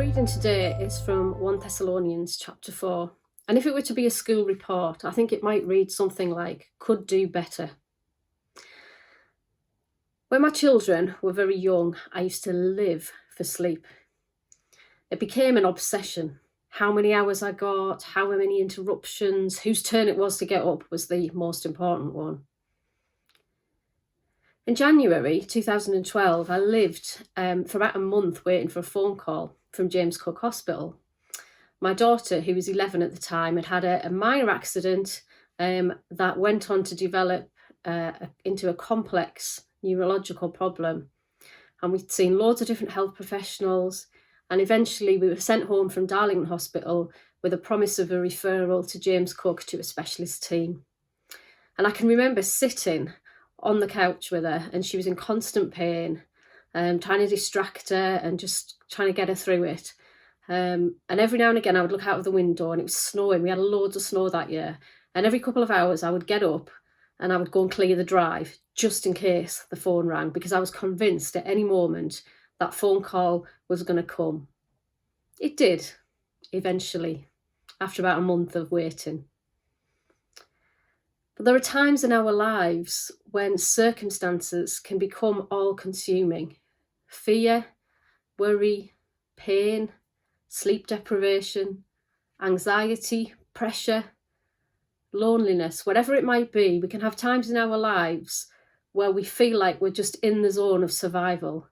reading today is from 1 Thessalonians chapter 4. And if it were to be a school report, I think it might read something like, could do better. When my children were very young, I used to live for sleep. It became an obsession. How many hours I got, how many interruptions, whose turn it was to get up was the most important one. In January 2012, I lived for about a month waiting for a phone call from James Cook Hospital. My daughter, who was 11 at the time, had a minor accident that went on to develop into a complex neurological problem. And we'd seen loads of different health professionals, and eventually we were sent home from Darlington Hospital with a promise of a referral to James Cook to a specialist team. And I can remember sitting on the couch with her, and she was in constant pain, trying to distract her and just trying to get her through it. And every now and again I would look out of the window, and it was snowing. We had loads of snow that year. And every couple of hours I would get up and I would go and clear the drive just in case the phone rang, because I was convinced at any moment that phone call was going to come. It did, eventually, after about a month of waiting. But there are times in our lives when circumstances can become all-consuming. Fear, worry, pain, sleep deprivation, anxiety, pressure, loneliness, whatever it might be. We can have times in our lives where we feel like we're just in the zone of survival,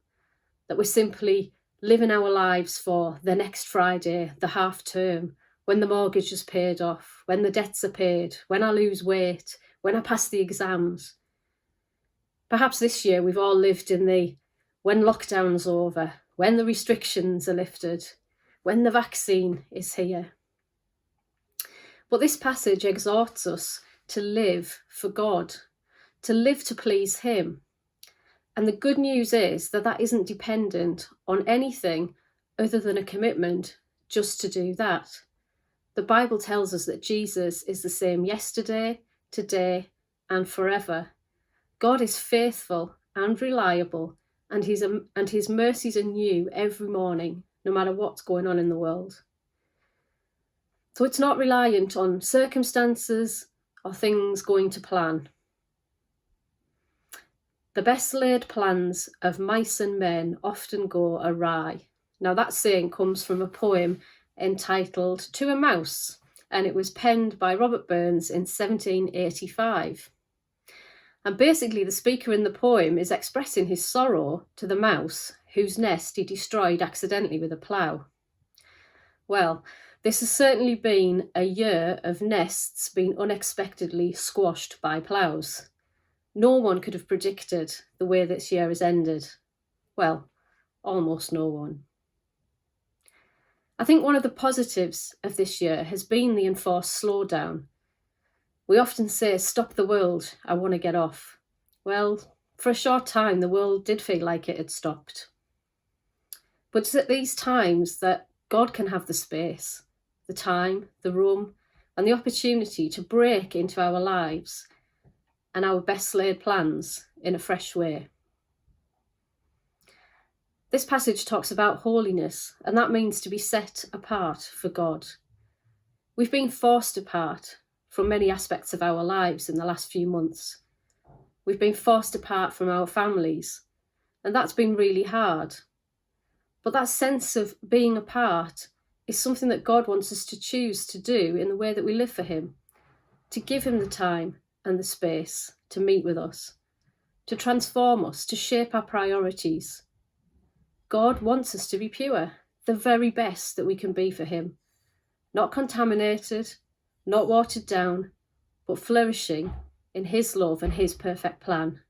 that we're simply living our lives for the next Friday, the half term, when the mortgage is paid off, when the debts are paid, when I lose weight, when I pass the exams. Perhaps this year we've all lived in the when lockdown's over, when the restrictions are lifted, when the vaccine is here. But this passage exhorts us to live for God, to live to please Him. And the good news is that that isn't dependent on anything other than a commitment just to do that. The Bible tells us that Jesus is the same yesterday, today, and forever. God is faithful and reliable, and his mercies are new every morning, no matter what's going on in the world. So it's not reliant on circumstances or things going to plan. The best laid plans of mice and men often go awry. Now that saying comes from a poem entitled To a Mouse, and it was penned by Robert Burns in 1785. And basically the speaker in the poem is expressing his sorrow to the mouse whose nest he destroyed accidentally with a plough. Well, this has certainly been a year of nests being unexpectedly squashed by ploughs. No one could have predicted the way this year has ended. Well, almost no one. I think one of the positives of this year has been the enforced slowdown. We often say, stop the world, I want to get off. Well, for a short time, the world did feel like it had stopped. But it's at these times that God can have the space, the time, the room, and the opportunity to break into our lives and our best laid plans in a fresh way. This passage talks about holiness, and that means to be set apart for God. We've been forced apart from many aspects of our lives in the last few months. We've been forced apart from our families, and that's been really hard. But that sense of being apart is something that God wants us to choose to do in the way that we live for Him, to give Him the time and the space to meet with us, to transform us, to shape our priorities. God wants us to be pure, the very best that we can be for Him, not contaminated, not watered down, but flourishing in His love and His perfect plan.